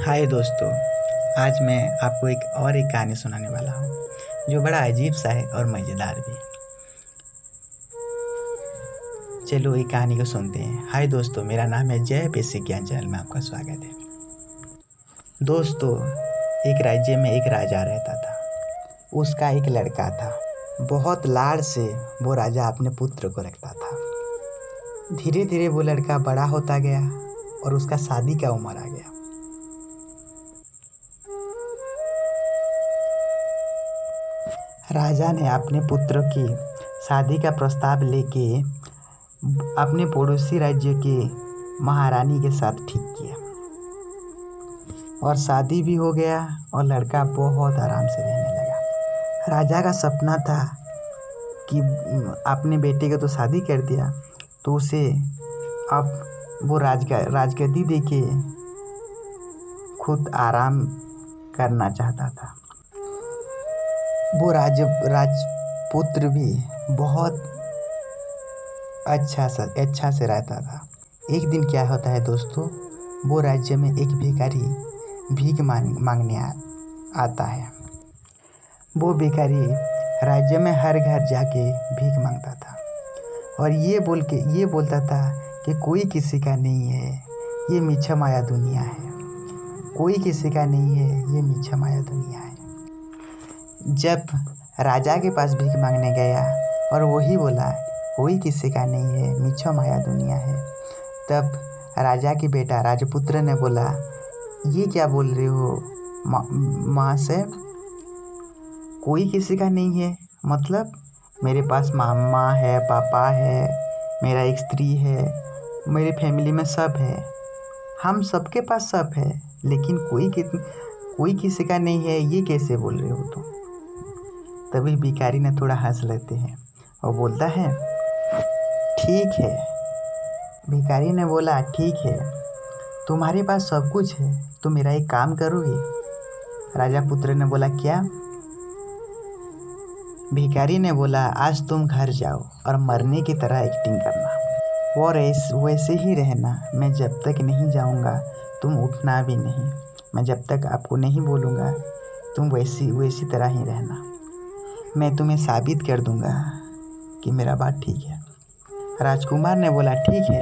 हाय दोस्तों, आज मैं आपको एक कहानी सुनाने वाला हूँ जो बड़ा अजीब सा है और मज़ेदार भी। चलो एक कहानी को सुनते हैं। हाय दोस्तों, मेरा नाम है जय बेसिक ज्ञान चैनल में आपका स्वागत है। दोस्तों, एक राज्य में एक राजा रहता था। उसका एक लड़का था। बहुत लाड़ से वो राजा अपने पुत्र को रखता था। धीरे धीरे वो लड़का बड़ा होता गया और उसका शादी का उम्र आ गया। राजा ने अपने पुत्र की शादी का प्रस्ताव लेके अपने पड़ोसी राज्य के महारानी के साथ ठीक किया और शादी भी हो गया और लड़का बहुत आराम से रहने लगा। राजा का सपना था कि अपने बेटे को तो शादी कर दिया तो उसे अब वो राजगद्दी देके खुद आराम करना चाहता था। वो राजपुत्र भी बहुत अच्छा से रहता था। एक दिन क्या होता है दोस्तों, वो राज्य में एक भिखारी भीख मांगने आता है। वो भिखारी राज्य में हर घर जाके भीख मांगता था और ये बोलता था कि कोई किसी का नहीं है, ये मिच्छा माया दुनिया है। कोई किसी का नहीं है, ये मिच्छा माया दुनिया है। जब राजा के पास भीख मांगने गया और वही बोला कोई किसी का नहीं है, मिच्छा माया दुनिया है, तब राजा की बेटा राजपुत्र ने बोला, ये क्या बोल रहे हो माँ से? कोई किसी का नहीं है मतलब? मेरे पास मामा है, पापा है, मेरा एक स्त्री है, मेरी फैमिली में सब है, हम सबके पास सब है, लेकिन कोई किसी का नहीं है, ये कैसे बोल रहे हो तुम? तभी भिखारी ने थोड़ा हंस लेते हैं और बोलता है ठीक है। भिखारी ने बोला ठीक है, तुम्हारे पास सब कुछ है तो मेरा एक काम करोगे? राजा पुत्र ने बोला क्या? भिखारी ने बोला आज तुम घर जाओ और मरने की तरह एक्टिंग करना और वैसे ही रहना। मैं जब तक नहीं जाऊंगा तुम उठना भी नहीं। मैं जब तक आपको नहीं बोलूँगा तुम वैसी तरह ही रहना। मैं तुम्हें साबित कर दूंगा कि मेरा बात ठीक है। राजकुमार ने बोला ठीक है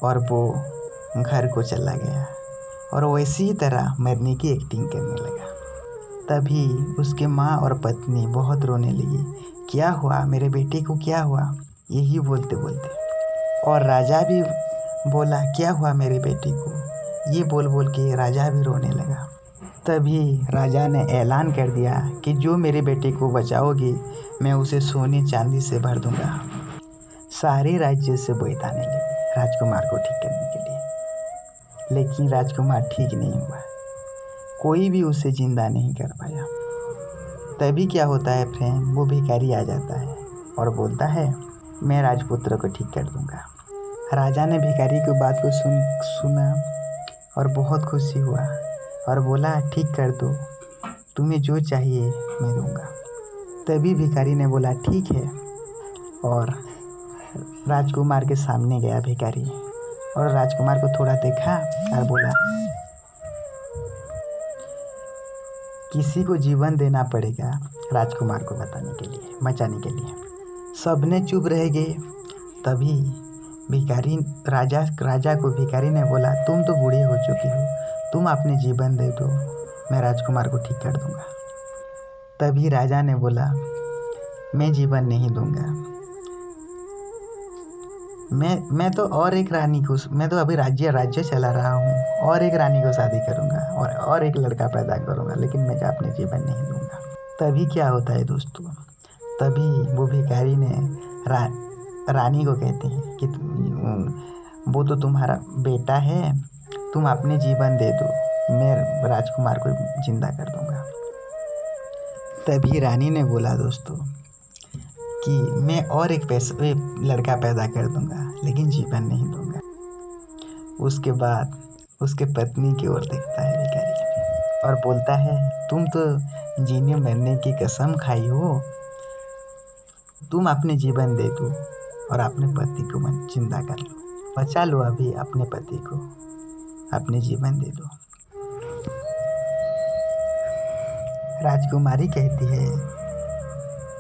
और वो घर को चला गया और वैसी ही तरह मरने की एक्टिंग करने लगा। तभी उसके माँ और पत्नी बहुत रोने लगी, क्या हुआ मेरे बेटे को, क्या हुआ? यही बोलते और राजा भी बोला क्या हुआ मेरे बेटे को? ये बोल के राजा भी रोने लगा। तभी राजा ने ऐलान कर दिया कि जो मेरे बेटे को बचाओगे मैं उसे सोने चांदी से भर दूंगा। सारे राज्य से बोयत आने लगे राजकुमार को ठीक करने के लिए, लेकिन राजकुमार ठीक नहीं हुआ। कोई भी उसे जिंदा नहीं कर पाया। तभी क्या होता है फ्रेंड, वो भिखारी आ जाता है और बोलता है मैं राजपुत्र को ठीक कर दूंगा। राजा ने भिखारी की बात को सुना और बहुत खुशी हुआ और बोला ठीक कर दो, तुम्हें जो चाहिए मैं दूंगा। तभी भिखारी ने बोला ठीक है और राजकुमार के सामने गया भिखारी और राजकुमार को थोड़ा देखा और बोला किसी को जीवन देना पड़ेगा राजकुमार को बचाने के लिए। सबने चुप रह गए। तभी राजा को भिखारी ने बोला तुम तो बूढ़े हो चुकी हो, तुम अपने जीवन दे दो, मैं राजकुमार को ठीक कर दूंगा। तभी राजा ने बोला मैं जीवन नहीं दूंगा, मैं तो और एक रानी को, मैं तो अभी राज्य चला रहा हूँ और एक रानी को शादी करूँगा और एक लड़का पैदा करूँगा, लेकिन मैं अपने जीवन नहीं दूंगा। तभी क्या होता है दोस्तों, तभी वो भिखारी ने रानी को कहते हैं कि वो तो तुम्हारा बेटा है, तुम अपने जीवन दे दो, मैं राजकुमार को जिंदा कर दूंगा। तभी रानी ने बोला दोस्तों कि मैं और एक लड़का पैदा कर दूंगा, लेकिन जीवन नहीं दूंगा। उसके बाद उसके पत्नी की ओर देखता है भिखारी और बोलता है तुम तो जीने मरने की कसम खाई हो, तुम अपने जीवन दे दो और अपने पति को जिंदा कर लो, बचा लो अभी अपने पति को। अपने जीवन दे दो। राजकुमारी कहती है,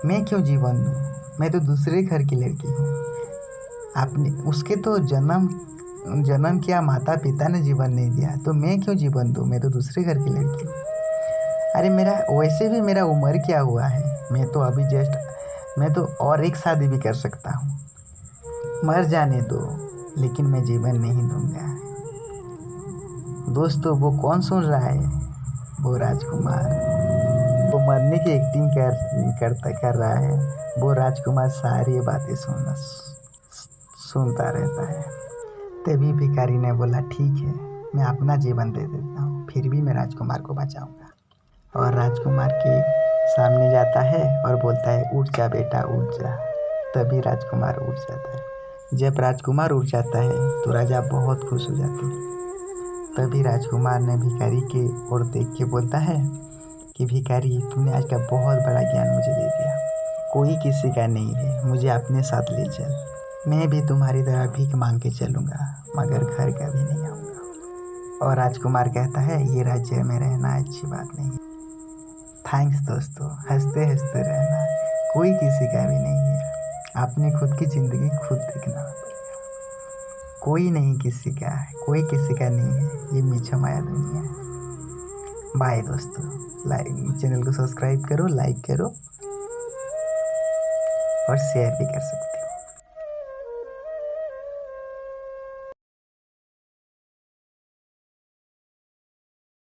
मैं क्यों जीवन दूँ, मैं तो दूसरे घर की लड़की हूँ। आपने उसके तो जन्म किया माता पिता ने जीवन नहीं दिया, तो मैं क्यों जीवन दूँ, मैं तो दूसरे घर की लड़की हूँ। अरे वैसे भी मेरा उम्र क्या हुआ है, मैं तो और एक शादी भी कर सकता हूँ। मर जाने दो, लेकिन मैं जीवन नहीं दूंगा। दोस्तों वो कौन सुन रहा है, वो राजकुमार, वो मरने की एक्टिंग कर रहा है। वो राजकुमार सारी बातें सुनता रहता है। तभी भिखारी ने बोला, ठीक है, मैं अपना जीवन दे देता हूँ, फिर भी मैं राजकुमार को बचाऊंगा। और राजकुमार के सामने जाता है और बोलता है, उठ जा बेटा, उठ जा। तभी राजकुमार उठ जाता है। जब राजकुमार उठ जाता है तो राजा बहुत खुश हो जाते हैं। तभी राजकुमार ने भिखारी के ओर देख के बोलता है कि भिखारी, तुमने आज का बहुत बड़ा ज्ञान मुझे दे दिया। कोई किसी का नहीं है, मुझे अपने साथ ले चल। मैं भी तुम्हारी तरह भीख मांग के चलूँगा, मगर घर का भी नहीं आऊँगा। और राजकुमार कहता है, ये राज्य में रहना अच्छी बात नहीं है। थैंक्स दोस्तों, हंसते हंसते रहना, कोई किसी का भी नहीं है। अपनी खुद की ज़िंदगी खुद देखना पड़ेगा। कोई नहीं किसी का है, कोई किसी का नहीं है, ये मीठा माया दुनिया है। बाय दोस्तों, चैनल को सब्सक्राइब करो, लाइक करो और शेयर भी कर सकते हो।